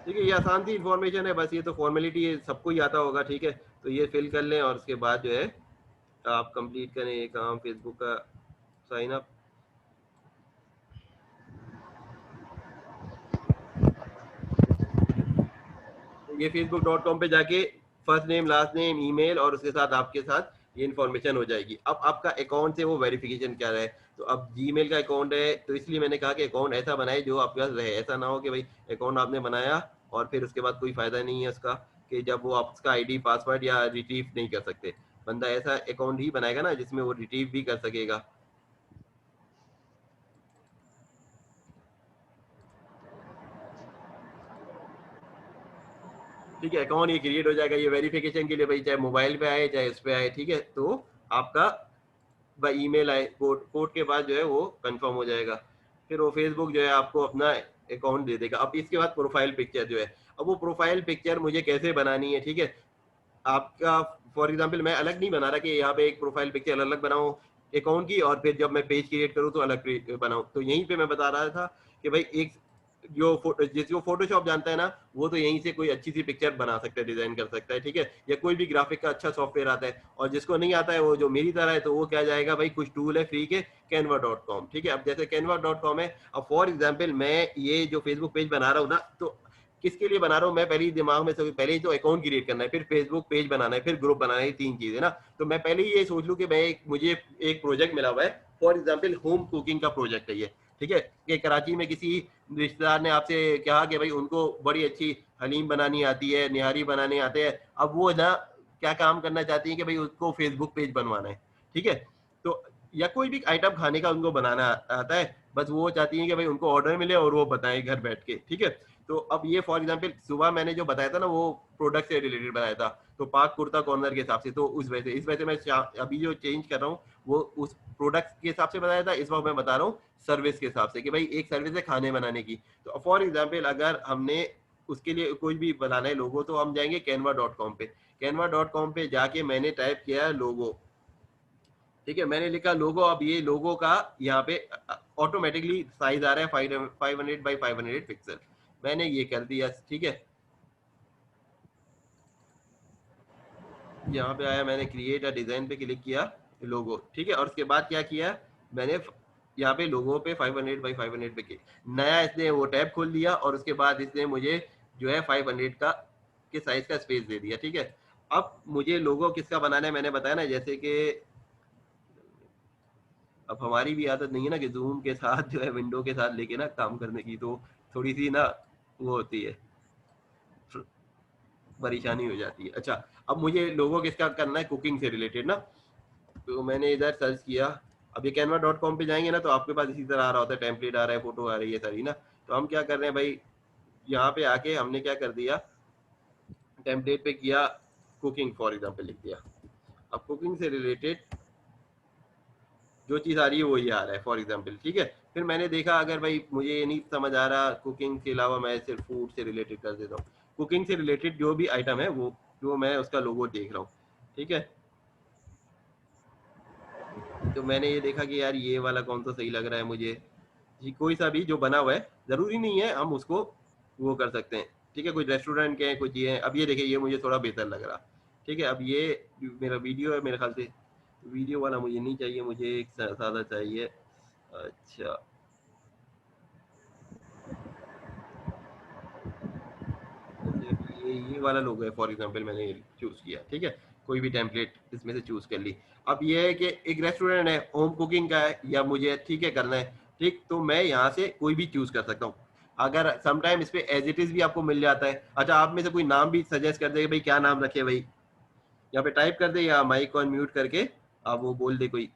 ठीक है, ये आसान सी इन्फॉर्मेशन है, बस ये तो फॉर्मेलिटी है, सबको ही आता होगा, ठीक है। तो ये फिल कर लें और उसके बाद जो है आप कंप्लीट करें ये काम फेसबुक का साइन अप। ये facebook.com पे जाके first name, last name, email और उसके साथ आपके साथ ये इन्फॉर्मेशन हो जाएगी। अब आपका अकाउंट से वो वेरिफिकेशन क्या रहे, तो अब जीमेल का अकाउंट है, तो इसलिए मैंने कहा कि अकाउंट ऐसा बनाए जो आपके पास रहे। ऐसा ना हो कि भाई अकाउंट आपने बनाया और फिर उसके बाद कोई फायदा नहीं है उसका, कि जब वो आप उसका आईडी पासवर्ड या रिट्रीव नहीं कर सकते। बंदा ऐसा अकाउंट ही बनाएगा ना जिसमें वो रिट्रीव भी कर सकेगा। ठीक है, अकाउंट ये क्रिएट हो जाएगा। ये वेरिफिकेशन के लिए भाई चाहे मोबाइल पे आए चाहे उस पे आए, ठीक है, तो आपका भाई ईमेल आए, कोड कोड के बाद जो है वो कंफर्म हो जाएगा। फिर वो फेसबुक जो है आपको अपना अकाउंट दे देगा। अब इसके बाद प्रोफाइल पिक्चर जो है, अब वो प्रोफाइल पिक्चर मुझे कैसे बनानी है, ठीक है। आपका फॉर एग्जांपल मैं अलग नहीं बना रहा कि यहाँ पे एक प्रोफाइल पिक्चर अलग बनाऊं अकाउंट की, और फिर जब मैं पेज क्रिएट करूँ तो अलग बनाऊं। तो यहीं पे मैं बता रहा था कि भाई एक जिसको फोटोशॉप जानता है ना, वो तो यहीं से कोई अच्छी सी पिक्चर बना सकता है, डिजाइन कर सकता है, ठीक है, या कोई भी ग्राफिक का अच्छा सॉफ्टवेयर आता है। और जिसको नहीं आता है वो जो मेरी तरह है, तो वो क्या जाएगा भाई, कुछ टूल है फ्री के, canva.com, ठीक है। अब जैसे canva.com है, अब फॉर एग्जाम्पल मैं ये जो फेसबुक पेज बना रहा हूँ ना, तो किसके लिए बना रहा हूँ मैं, पहले ही दिमाग में से पहले ही तो अकाउंट क्रिएट करना है, फिर फेसबुक पेज बनाना है, फिर ग्रुप बनाना है, तीन चीजें ना। तो मैं पहले ही ये सोच लूँ कि मुझे एक प्रोजेक्ट मिला हुआ है, फॉर एग्जाम्पल होम कुकिंग का प्रोजेक्ट है ये, ठीक है, कि कराची में किसी रिश्तेदार ने आपसे कहा कि भाई उनको बड़ी अच्छी हलीम बनानी आती है, निहारी बनाने आते हैं। अब वो ना क्या काम करना चाहती है कि भाई उसको फेसबुक पेज बनवाना है, ठीक है। तो या कोई भी आइटम खाने का उनको बनाना आता है, बस वो चाहती है कि भाई उनको ऑर्डर मिले और वो बताएं घर बैठ के, ठीक है। तो अब ये फॉर एग्जांपल सुबह मैंने जो बताया था ना, वो प्रोडक्ट से रिलेटेड बताया था, तो पाक कुर्ता कॉर्नर के हिसाब से, तो उस वजह से इस वजह से मैं अभी जो चेंज कर रहा हूँ वो उस प्रोडक्ट के हिसाब से बताया था, इस वक्त मैं बता रहा हूँ सर्विस के हिसाब से, कि भाई एक सर्विस है खाने बनाने की। तो फॉर एग्जाम्पल अगर हमने उसके लिए कोई भी बनाना है लोगो, तो हम जाएंगे canva.com पे। canva.com पे जाके मैंने टाइप किया लोगो, ठीक है, मैंने लिखा लोगो। अब ये लोगो का यहाँ पे ऑटोमेटिकली साइज आ रहा है 500 बाई 500 पिक्सल। मैंने ये कर दिया, ठीक है। यहाँ पे आया, मैंने क्रिएट अ डिजाइन पे क्लिक किया, लोगो, ठीक है। और उसके बाद क्या किया मैंने, यहाँ पे लोगो पे 500 बाई 500 पे नया इसने वो टैब खोल लिया, और उसके बाद इसने मुझे जो है 500 का के साइज का स्पेस दे दिया, ठीक है। अब मुझे लोगो किसका बनाना है, मैंने बताया ना, जैसे कि अब हमारी भी आदत नहीं है ना कि जूम के साथ जो है विंडो के साथ लेके ना काम करने की, तो थोड़ी सी ना वो होती है, परेशानी हो जाती है। अच्छा, अब मुझे लोगों किसका करना है, कुकिंग से रिलेटेड ना। तो मैंने इधर सर्च किया। अब ये canva.com पे जाएंगे ना, तो आपके पास इसी तरह आ रहा होता है, टेम्पलेट आ रहा है, फोटो आ रही है सारी ना। तो हम क्या कर रहे हैं भाई, यहाँ पे आके हमने क्या कर दिया, टेम्पलेट पे किया कुकिंग फॉर एग्जाम्पल लिख दिया। अब कुकिंग से रिलेटेड जो चीज़ आ रही है वही आ रहा है फॉर एग्जाम्पल, ठीक है। फिर मैंने देखा अगर भाई मुझे ये नहीं समझ आ रहा कुकिंग के अलावा, मैं सिर्फ फूड से रिलेटेड कर देता हूँ। कुकिंग से रिलेटेड जो भी आइटम है वो जो मैं उसका लोगो देख रहा हूँ, ठीक है। तो मैंने ये देखा कि यार ये वाला कौन सा सही लग रहा है मुझे, जी कोई सा भी जो बना हुआ है, जरूरी नहीं है हम उसको वो कर सकते हैं, ठीक है। कोई रेस्टोरेंट के हैं, कुछ ये है। अब ये देखिए, ये मुझे थोड़ा बेहतर लग रहा, ठीक है। अब ये मेरा वीडियो है, मेरे ख्याल से वीडियो वाला मुझे नहीं चाहिए, मुझे एक सादा चाहिए। अच्छा, ये वाला लोगो है फॉर एग्जांपल, मैंने चूज किया, ठीक है। कोई भी टेम्पलेट इसमें से चूज कर ली। अब ये है कि एक रेस्टोरेंट है, होम कुकिंग का है, या मुझे ठीक है करना है, ठीक, तो मैं यहाँ से कोई भी चूज कर सकता हूँ। अगर समटाइम इस पे एज इट इज भी आपको मिल जाता है। अच्छा, आप में से कोई नाम भी सजेस्ट कर दे भाई क्या नाम रखे भाई, यहाँ पे टाइप कर दे, या माइक ऑन म्यूट करके आप वो बोल दे कोई।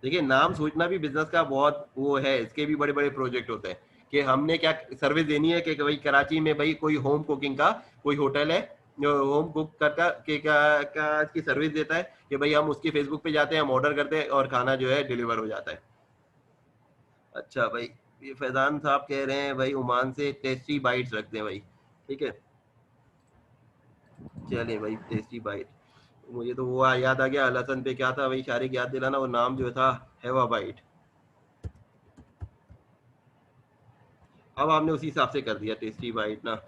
देखिए, नाम सोचना भी बिजनेस का बहुत वो है, इसके भी बड़े बड़े प्रोजेक्ट होते हैं, कि हमने क्या सर्विस देनी है, कि भाई कराची में भाई कोई होम कुकिंग का कोई होटल है जो होम कुक का की सर्विस देता है, कि भाई हम उसके फेसबुक पे जाते हैं, हम ऑर्डर करते हैं और खाना जो है डिलीवर हो जाता है। अच्छा भाई, ये फैजान साहब कह रहे हैं भाई ओमान से टेस्टी बाइट्स रखते हैं भाई, ठीक है। चले भाई, टेस्टी बाइट, मुझे तो वो याद आ गया, लसन पे क्या था भाई, शारिक याद दिलाना, वो नाम जो था हैवा बाइट। अब आपने उसी हिसाब से कर दिया टेस्टी बाइट ना।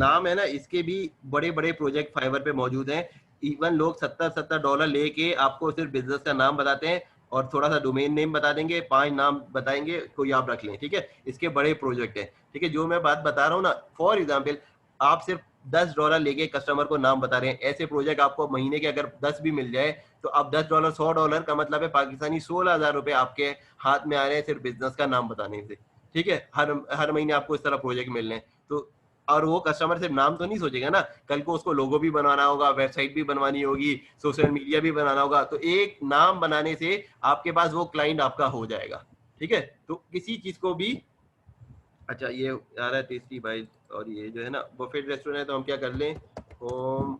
नाम है ना, इसके भी बड़े बड़े प्रोजेक्ट फाइवर पे मौजूद हैं। इवन लोग $70-70 लेके आपको सिर्फ बिजनेस का नाम बताते हैं और थोड़ा सा डोमेन नेम बता देंगे, 5 नाम बताएंगे, कोई आप रख लें, ठीक है। इसके बड़े प्रोजेक्ट है, ठीक है। जो मैं बात बता रहा हूँ ना, फॉर एग्जाम्पल आप सिर्फ $10 लेके कस्टमर को नाम बता रहे हैं, ऐसे प्रोजेक्ट आपको महीने के अगर 10 भी मिल जाए तो अब $10 $100 का मतलब है पाकिस्तानी ₹16,000 आपके हाथ में आ रहे हैं सिर्फ बिजनेस का नाम बताने से, ठीक है। हर हर महीने आपको इस तरह प्रोजेक्ट मिल रहे हैं। तो और वो कस्टमर सिर्फ नाम तो नहीं सोचेगा ना, कल को उसको लोगो भी बनवाना होगा, वेबसाइट भी बनवानी होगी, सोशल मीडिया भी बनाना होगा। तो एक नाम बनाने से आपके पास वो क्लाइंट आपका हो जाएगा, ठीक है। तो किसी चीज को भी, अच्छा ये आ रहा है टेस्टी बाइट, और ये जो है ना बफेट रेस्टोरेंट है, तो हम क्या कर लें, होम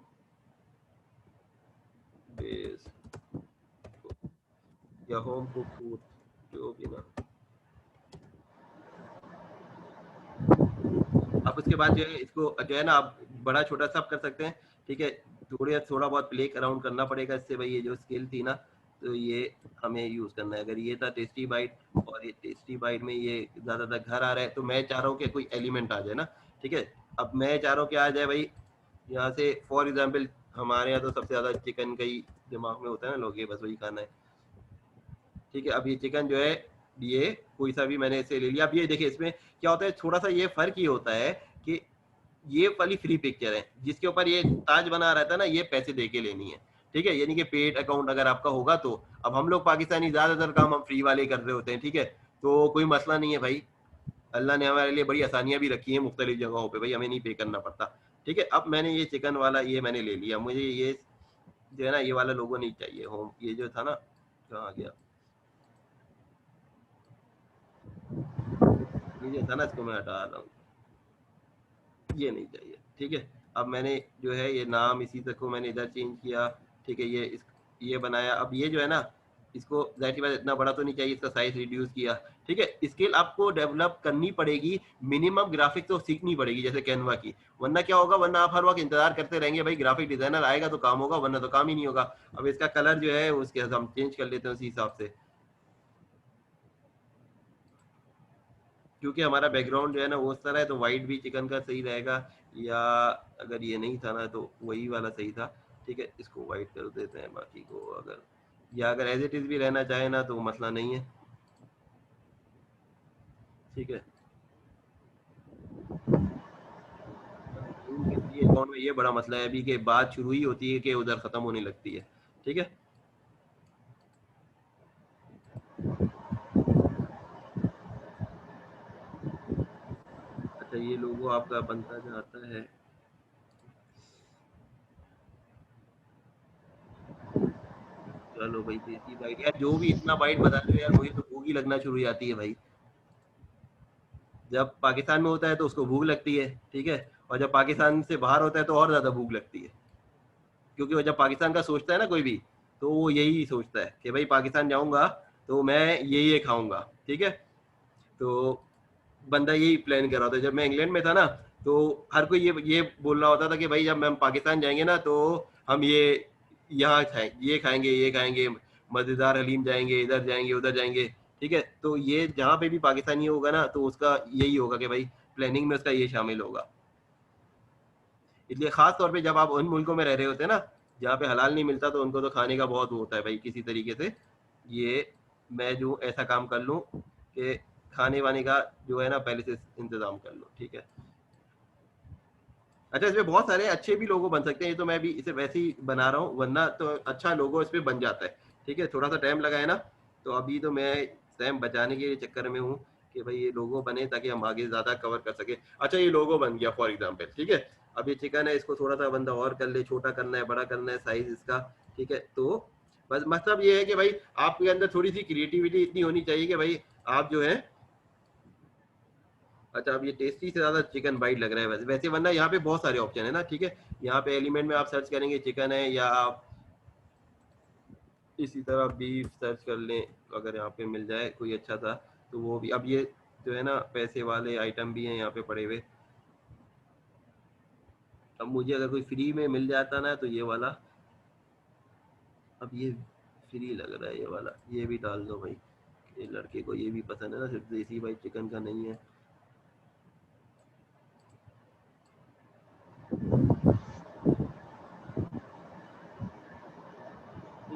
बेस या होम कुक फूड, जो भी ना। अब उसके बाद जो है इसको जो है ना आप बड़ा छोटा सब कर सकते हैं, ठीक है। थोड़ा बहुत प्ले अराउंड करना पड़ेगा इससे भाई, ये जो स्किल थी ना, तो ये हमें यूज करना है। अगर ये था टेस्टी बाइट और ये टेस्टी बाइट में ये ज्यादातर घर आ रहा है, तो मैं चाह रहा हूँ कि कोई एलिमेंट आ जाए ना, ठीक है। अब मैं चाह रहा हूँ कि आ जाए भाई यहाँ से, फॉर एग्जाम्पल हमारे यहाँ तो सबसे ज्यादा चिकन का ही दिमाग में होता है ना, लोग ये बस वही खाना है, ठीक है। अब ये चिकन जो है, ये कोई सा भी मैंने इसे ले लिया। अब ये देखिए इसमें क्या होता है, थोड़ा सा ये फर्क ये होता है कि ये वाली फ्री पिक्चर है, जिसके ऊपर ये ताज बना रहता है ना, ये पैसे दे के लेनी है, ठीक है। यानी कि पेड अकाउंट अगर आपका होगा तो। अब हम लोग पाकिस्तानी ज्यादातर काम हम फ्री वाले कर रहे होते हैं, ठीक है। तो कोई मसला नहीं है भाई, अल्लाह ने हमारे लिए बड़ी आसानियां भी रखी हैं मुख्तलिफ जगहों पे भाई, हमें नहीं पे करना पड़ता, ठीक है। अब मैंने ये चिकन वाला ये मैंने ले लिया, मुझे ये जो है ना ये वाला लोगो नहीं चाहिए, होम ये जो था ना, कहाँ गया ये जो था ना, इसको मैं हटा रहा हूँ, ये नहीं चाहिए, ठीक है। अब मैंने जो है ये नाम इसी तक को मैंने इधर चेंज किया, ठीक है। ये बनाया। अब ये जो है ना, इसको जाहिर सी बात इतना बड़ा तो नहीं चाहिए, इसका साइज रिड्यूस किया, ठीक है। स्किल आपको डेवलप करनी पड़ेगी, मिनिमम ग्राफिक तो सीखनी पड़ेगी जैसे कैनवा की, वरना क्या होगा, वरना आप हर वक्त इंतजार करते रहेंगे भाई ग्राफिक डिजाइनर आएगा तो काम होगा, वरना तो काम ही नहीं होगा। अब इसका कलर जो है उसके हम चेंज कर लेते हैं उसी हिसाब से, क्योंकि हमारा बैकग्राउंड जो है ना वो उस तरह है, तो वाइट भी चिकन का सही रहेगा, या अगर ये नहीं था ना तो वही वाला सही था, ठीक है। इसको वाइट कर देते हैं, बाकी को अगर, या अगर एज इट इज भी रहना चाहे ना तो मसला नहीं है, ठीक है। ये अकाउंट में ये बड़ा मसला है अभी कि बात शुरू ही होती है कि उधर खत्म होने लगती है, ठीक है। अच्छा ये लोगो आपका बनता जाता है, चलो भाई देसी बाइट, यार जो भी इतना बाइट बताते हो यार, मुझे तो भूख ही लगना शुरू हो जाती है भाई। जब पाकिस्तान में होता है तो उसको भूख लगती है, ठीक है। और जब पाकिस्तान से बाहर होता है तो और ज्यादा भूख लगती है, क्योंकि वो जब पाकिस्तान का सोचता है ना कोई भी, तो वो यही सोचता है कि भाई पाकिस्तान जाऊंगा तो मैं ये खाऊंगा, ठीक है। तो बंदा यही प्लान कर रहा था। जब मैं इंग्लैंड में था ना, तो हर कोई ये बोल रहा होता था कि भाई जब हम पाकिस्तान जाएंगे ना तो हम यहाँ खाए ये खाएंगे, मजेदार हलीम जाएंगे, इधर जाएंगे उधर जाएंगे, ठीक है। तो ये जहाँ पे भी पाकिस्तानी होगा ना तो उसका यही होगा कि भाई प्लानिंग में उसका ये शामिल होगा। इसलिए खास तौर पे जब आप उन मुल्कों में रह रहे होते हैं ना जहाँ पे हलाल नहीं मिलता, तो उनको तो खाने का बहुत वो होता है भाई किसी तरीके से, ये मैं जो ऐसा काम कर लूँ कि खाने वाने का जो है ना पहले से इंतजाम कर लो, ठीक है। अच्छा इसमें बहुत सारे अच्छे भी लोगो बन सकते हैं, ये तो मैं भी इसे वैसे ही बना रहा हूँ, वरना तो अच्छा लोगो इस पे बन जाता है, ठीक है। थोड़ा सा टाइम लगा है ना, तो अभी तो मैं टाइम बचाने के चक्कर में हूँ कि भाई ये लोगो बने ताकि हम आगे ज्यादा कवर कर सके। अच्छा ये लोगो बन गया फॉर एग्जाम्पल, ठीक है। अब ये चिकन है, इसको थोड़ा सा बंदा और कर ले, छोटा करना है बड़ा करना है साइज इसका, ठीक है। तो बस मतलब ये है कि भाई आपके अंदर थोड़ी सी क्रिएटिविटी इतनी होनी चाहिए कि भाई आप जो है, अच्छा अब ये टेस्टी से ज्यादा चिकन बाइट लग रहा है वैसे वैसे, वरना यहाँ पे बहुत सारे ऑप्शन है ना, ठीक है। यहाँ पे एलिमेंट में आप सर्च करेंगे चिकन है, या आप इसी तरह बीफ सर्च कर लें, तो अगर यहाँ पे मिल जाए कोई अच्छा था तो वो भी। अब ये जो है ना पैसे वाले आइटम भी हैं यहाँ पे पड़े हुए। अब मुझे अगर कोई फ्री में मिल जाता ना तो ये वाला, अब ये फ्री लग रहा है ये वाला, ये भी डाल दो भाई, ये लड़के को ये भी पसंद है ना, सिर्फ देसी भाई चिकन का नहीं है।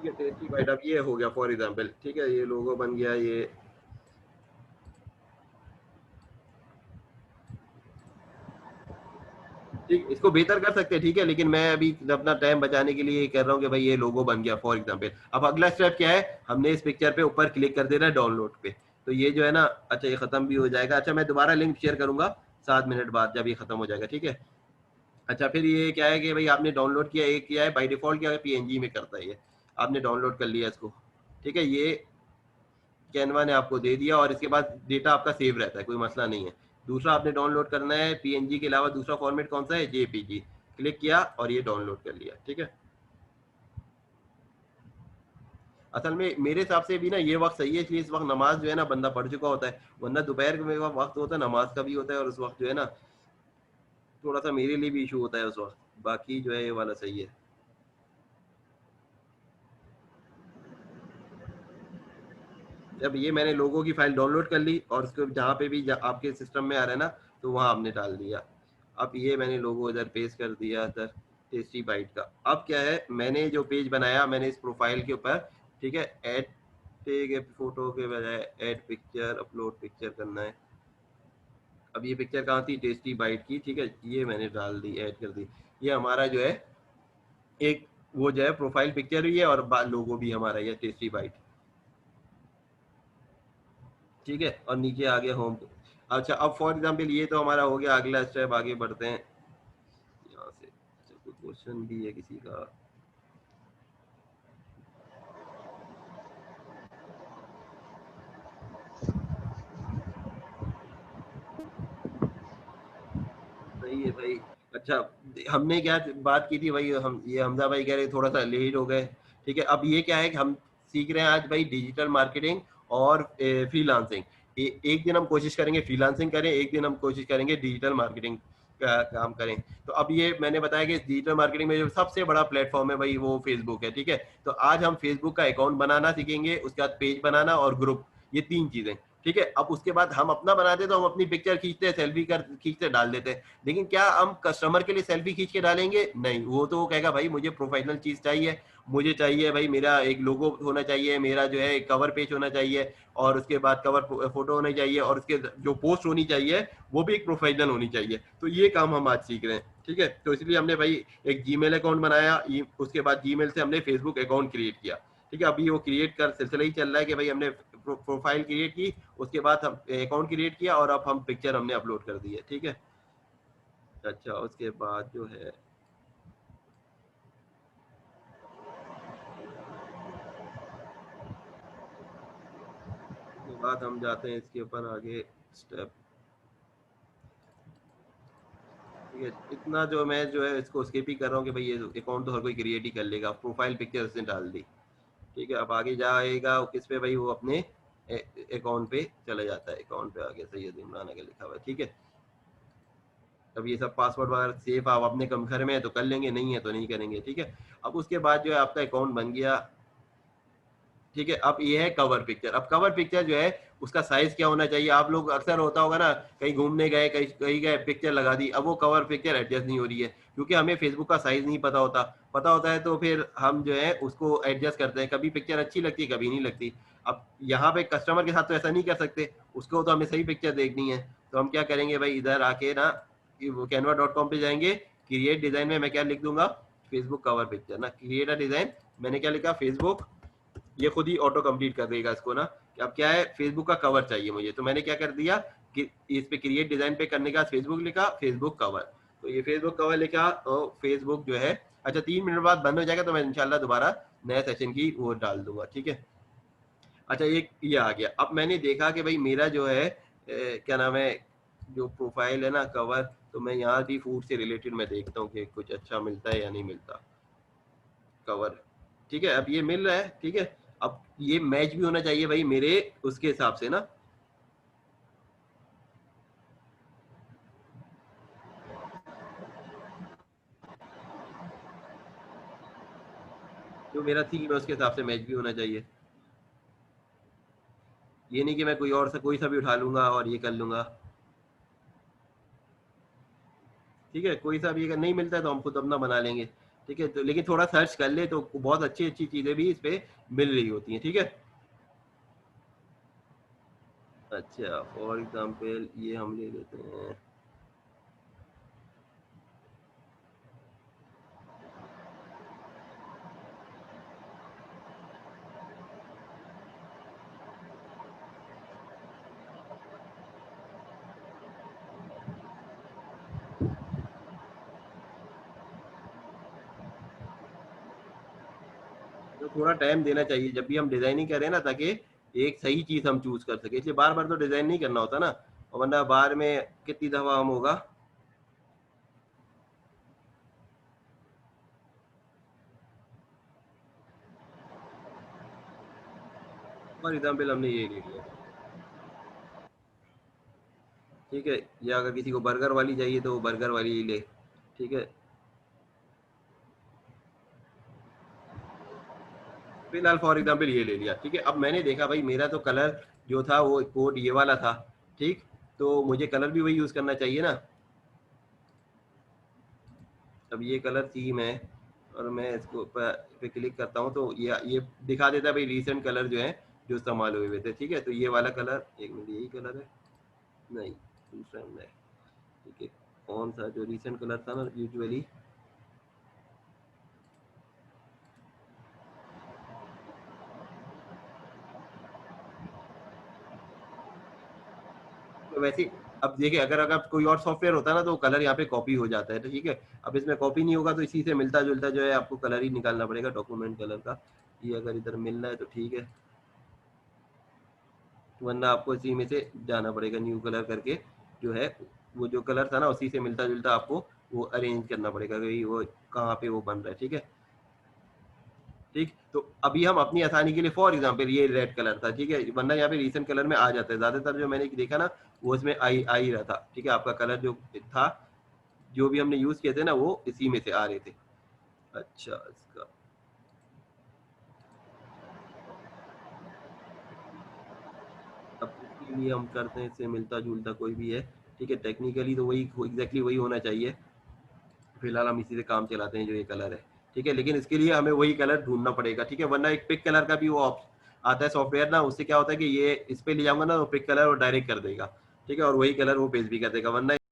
ठीक है, टेस्टी बाइट अब ये हो गया फॉर एग्जांपल, ठीक है, ये लोगो बन गया ये। ठीक, इसको बेहतर कर सकते हैं, ठीक है, लेकिन मैं अभी अपना टाइम बचाने के लिए कह रहा हूँ कि भाई ये लोगो बन गया फॉर एग्जांपल। अब अगला स्टेप क्या है, हमने इस पिक्चर पे ऊपर क्लिक कर देना है डाउनलोड पे। तो ये जो है ना, अच्छा ये खत्म भी हो जाएगा। अच्छा मैं दोबारा लिंक शेयर करूंगा 7 मिनट बाद जब ये खत्म हो जाएगा, ठीक है। अच्छा फिर ये क्या है कि भाई आपने डाउनलोड किया, एक किया है बाय डिफॉल्ट, क्या है पीएनजी में करता है ये, आपने डाउनलोड कर लिया इसको, ठीक है। ये कैनवा ने आपको दे दिया और इसके बाद डेटा आपका सेव रहता है, कोई मसला नहीं है। दूसरा आपने डाउनलोड करना है पीएनजी के अलावा दूसरा फॉर्मेट कौन सा है, जेपीजी। क्लिक किया और ये डाउनलोड कर लिया, ठीक है। असल में मेरे हिसाब से भी ना ये वक्त सही है, इसलिए इस वक्त नमाज जो है ना बंदा पढ़ चुका होता है, वरना दोपहर में वक्त होता है नमाज का भी होता है, और उस वक्त जो है ना थोड़ा सा मेरे लिए भी इशू होता है उस वक्त। बाकी जो है ये वाला सही है। जब ये मैंने लोगों की फाइल डाउनलोड कर ली और उसको जहाँ पे भी आपके सिस्टम में आ रहा है ना, तो वहाँ आपने डाल दिया। अब ये मैंने लोगो इधर पेस्ट कर दिया इधर टेस्टी बाइट का। अब क्या है, मैंने जो पेज बनाया मैंने इस प्रोफाइल के ऊपर, ठीक है, ऐड टेग फोटो के बजाय ऐड पिक्चर अपलोड पिक्चर करना है। अब ये पिक्चर कहाँ थी, टेस्टी बाइट की, ठीक है, ये मैंने डाल दी, ऐड कर दी। ये हमारा जो है एक वो जो है प्रोफाइल पिक्चर भी है और लोगो भी हमारा ये टेस्टी बाइट, ठीक है। और नीचे आ गया होम। अच्छा अब फॉर एग्जांपल ये तो हमारा हो गया, अगला स्टेप आगे बढ़ते हैं यहाँ से। अच्छा कोई क्वेश्चन भी है किसी का। सही है भाई। अच्छा हमने क्या बात की थी भाई, हम ये हमजा भाई कह रहे थोड़ा सा लेट हो गए, ठीक है। अब ये क्या है कि हम सीख रहे हैं आज भाई डिजिटल मार्केटिंग और फ्रीलांसिंग। एक दिन हम कोशिश करेंगे फ्रीलांसिंग करें, एक दिन हम कोशिश करेंगे डिजिटल मार्केटिंग का काम करें। तो अब ये मैंने बताया कि डिजिटल मार्केटिंग में जो सबसे बड़ा प्लेटफॉर्म है भाई वो फेसबुक है, ठीक है। तो आज हम फेसबुक का अकाउंट बनाना सीखेंगे, उसके बाद पेज बनाना और ग्रुप, ये 3 चीजें, ठीक है। अब उसके बाद हम अपना बनाते तो हम अपनी पिक्चर खींचते सेल्फी कर खींचते डाल देते, लेकिन क्या हम कस्टमर के लिए सेल्फी खींच के डालेंगे, नहीं। वो तो वो कहेगा भाई मुझे प्रोफेशनल चीज चाहिए, मुझे चाहिए भाई मेरा एक लोगो होना चाहिए, मेरा जो है कवर पेज होना चाहिए, और उसके बाद कवर फोटो होनी चाहिए, और उसके जो पोस्ट होनी चाहिए वो भी एक प्रोफेशनल होनी चाहिए। तो ये काम हम आज सीख रहे हैं, ठीक है। तो इसलिए हमने भाई एक जीमेल अकाउंट बनाया, उसके बाद जीमेल से हमने फेसबुक अकाउंट क्रिएट किया, ठीक है। अभी वो क्रिएट कर सिलसिला ही चल रहा है कि भाई हमने प्रोफाइल क्रिएट की, उसके बाद हम अकाउंट क्रिएट किया और अब हम पिक्चर हमने अपलोड कर दी है, ठीक है। अच्छा उसके बाद जो है, उसके बाद हम जाते हैं इसके ऊपर आगे स्टेप, ठीक है। इतना जो मैं जो है इसको स्किप ही कर रहा हूँ कि भाई ये अकाउंट तो हर कोई क्रिएट ही कर लेगा, प्रोफाइल पिक्चर उसने डाल दी, ठीक है। अब आगे जाएगा किस पे भाई, वो अपने अकाउंट पे चला जाता है, अकाउंट पे आगे सैयद इमरान आगे लिखा हुआ है, ठीक है। अब ये सब पासवर्ड वगैरह सेव आप अपने कम घर में है तो कर लेंगे, नहीं है तो नहीं करेंगे, ठीक है। अब उसके बाद जो है आपका अकाउंट बन गया, ठीक है। अब ये है कवर पिक्चर। अब कवर पिक्चर जो है उसका साइज क्या होना चाहिए, आप लोग अक्सर होता होगा ना, कहीं घूमने गए कहीं कहीं गए पिक्चर लगा दी, अब वो कवर पिक्चर एडजस्ट नहीं हो रही है क्योंकि हमें फेसबुक का साइज नहीं पता होता। पता होता है तो फिर हम जो है उसको एडजस्ट करते हैं, कभी पिक्चर अच्छी लगती है कभी नहीं लगती। अब यहाँ पे कस्टमर के साथ तो ऐसा नहीं कर सकते, उसको तो हमें सही पिक्चर देखनी है। तो हम क्या करेंगे भाई, इधर आके ना canva.com पे जाएंगे, क्रिएट डिजाइन में मैं क्या लिख दूंगा, फेसबुक कवर पिक्चर ना, क्रिएट अ डिजाइन, मैंने क्या लिखा फेसबुक, ये खुद ही ऑटो कंप्लीट कर देगा इसको ना। कि अब क्या है, फेसबुक का कवर चाहिए मुझे, तो मैंने क्या कर दिया कि इस पे क्रिएट डिजाइन पे करने का फेसबुक लिखा, फेसबुक कवर। तो ये फेसबुक कवर लिखा और फेसबुक जो है, अच्छा 3 मिनट बाद बंद हो जाएगा तो मैं इंशाल्लाह दोबारा नया सेशन की वो डाल दूंगा, ठीक है। अच्छा एक ये आ गया। अब मैंने देखा कि भाई मेरा जो है क्या नाम है, जो प्रोफाइल है ना कवर, तो मैं यहाँ भी फूड से रिलेटेड मैं देखता हूँ कि कुछ अच्छा मिलता है या नहीं मिलता कवर, ठीक है। अब ये मिल रहा है, ठीक है। अब ये मैच भी होना चाहिए भाई मेरे उसके हिसाब से ना, जो मेरा थीम है उसके हिसाब से मैच भी होना चाहिए। ये नहीं कि मैं कोई और सा कोई सा भी उठा लूंगा और ये कर लूंगा, ठीक है। कोई सा भी अगर नहीं मिलता है तो हम खुद अपना बना लेंगे। ठीक है, तो लेकिन थोड़ा सर्च कर ले तो बहुत अच्छी अच्छी चीजें भी इस पे मिल रही होती हैं, ठीक है। अच्छा, फॉर एग्जाम्पल ये हम ले लेते हैं। तो थोड़ा टाइम देना चाहिए जब भी हम डिजाइनिंग करें ना, ताकि एक सही चीज हम चूज कर सके, इसलिए बार बार तो डिजाइन नहीं करना होता ना, और वरना बार में कितनी दफा हम होगा। फॉर एग्जाम्पल हमने ये ले लिया, ठीक है, या अगर किसी को बर्गर वाली चाहिए तो वो बर्गर वाली ही ले, ठीक है। फिलहाल फॉर एग्जाम्पल ये ले लिया, ठीक है। अब मैंने देखा भाई मेरा तो कलर जो था वो कोड ये वाला था, ठीक, तो मुझे कलर भी वही यूज करना चाहिए ना। अब ये कलर थीम है, और मैं इसको पे क्लिक करता हूँ तो ये दिखा देता है भाई रिसेंट कलर जो है जो इस्तेमाल हुए हुए थे, ठीक है। तो ये वाला कलर, एक मिनट, यही कलर है, नहीं दूसरा है, ठीक है। कौन सा जो रिसेंट कलर था ना यूजुअली, तो वैसे अब देखिए अगर अगर कोई और सॉफ्टवेयर होता है ना तो कलर यहाँ पे कॉपी हो जाता है, तो ठीक है। अब इसमें कॉपी नहीं होगा तो इसी से मिलता जुलता जो है आपको कलर ही निकालना पड़ेगा डॉक्यूमेंट कलर का। ये अगर इधर मिल रहा है तो ठीक है, वरना आपको इसी में से जाना पड़ेगा न्यू कलर करके, जो है वो जो कलर था ना उसी से मिलता जुलता आपको वो अरेंज करना पड़ेगा कि वो कहाँ पे वो बन रहा है, ठीक है। ठीक, तो अभी हम अपनी आसानी के लिए फॉर एग्जांपल ये रेड कलर था, ठीक है, वरना यहाँ पे रीसेंट कलर में आ जाता है ज्यादातर, जो मैंने देखा ना वो इसमें आ ही रहा था, ठीक है। आपका कलर जो था, जो भी हमने यूज किए थे ना वो इसी में से आ रहे थे। अच्छा, इसका अब इसके लिए हम करते हैं इससे मिलता जुलता कोई भी है, ठीक है। टेक्निकली तो वही एग्जैक्टली वही होना चाहिए, फिलहाल हम इसी से काम चलाते हैं जो ये कलर है, ठीक है। लेकिन इसके लिए हमें वही कलर ढूंढना पड़ेगा, ठीक है, वरना एक पिक कलर का भी वो आता है सॉफ्टवेयर ना, उससे क्या होता है कि ये इस पे ले जाऊंगा ना तो पिक कलर वो डायरेक्ट कर देगा, ठीक है, और वही कलर वो पेज भी कर देगा, वरना